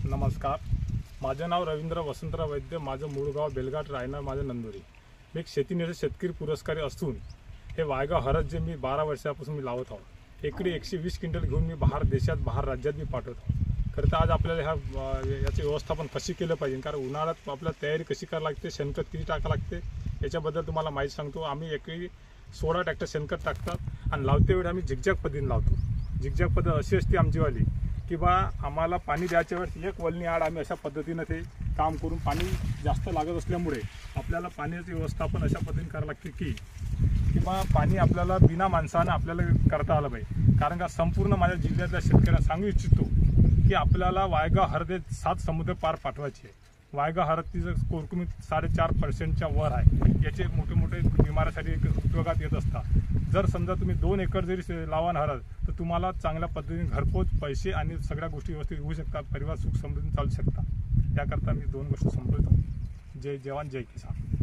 नमस्कार, माझे नाव रवींद्र वसंतराव वैद्य। माझं मूळ गाव बेलघाट, रायनार माझं नंदुरी। मी एक शेतीनिर्भर शेतकरी पुरस्कारी असून हे वायगाव हळद जे मी 12 वर्षापासून मी लावत आहोत। एकरी 120 क्विंटल घेऊन मी बाहेर देशात बाहेर राज्यात मी पाठवतो। खरं तर आज आपल्याला याचे व्यवस्थापन कशी केलं पाहिजे, कारण उन्हाळ्यात आपल्याला तयारी कशी करावी लागते, शेणखत किती टाकावं लागते याच्याबद्दल तुम्हाला माहिती सांगतो। आम्ही एकरी 16 ट्रॅक्टर शेणखत टाकतात आणि लावते वेळी आम्ही झिगझॅग पद्धतीने लावतो। झिगझॅग पद्धत अशी असते आमचीवाली की बा आम्हाला पाणी द्यायच्या वेळेस एक वलनी आड आम्ही अशा पद्धतीने ते काम करून, पाणी जास्त लागत असल्यामुळे आपल्याला पाण्याची व्यवस्थापन अशा पद्धतीने करावं लागते की बा पाणी आपल्याला बिना माणसानं आपल्याला करता आलं पाहिजे। कारण का संपूर्ण माझ्या जिल्ह्यातल्या शेतकऱ्यांना सांगू इच्छितो की आपल्याला वायगाव हळद 7 समुद्र पार पाठवायची आहे। वायगाव हळदीचं कोरकुमी 4.5% वर आहे। याचे मोठे मोठे बिमाऱ्यासाठी उपयोगात येत असतात। जर समजा तुम्ही 2 एकर जरी लावान हळद तर तुम्हाला चांगल्या पद्धतीने घरपोच पैसे आणि सगळ्या गोष्टी व्यवस्थित होऊ शकतात, परिवार सुख समृद्धीने चालू शकतात। त्याकरता मी 2 गोष्टी समजवतो। जय जवान जय किसान।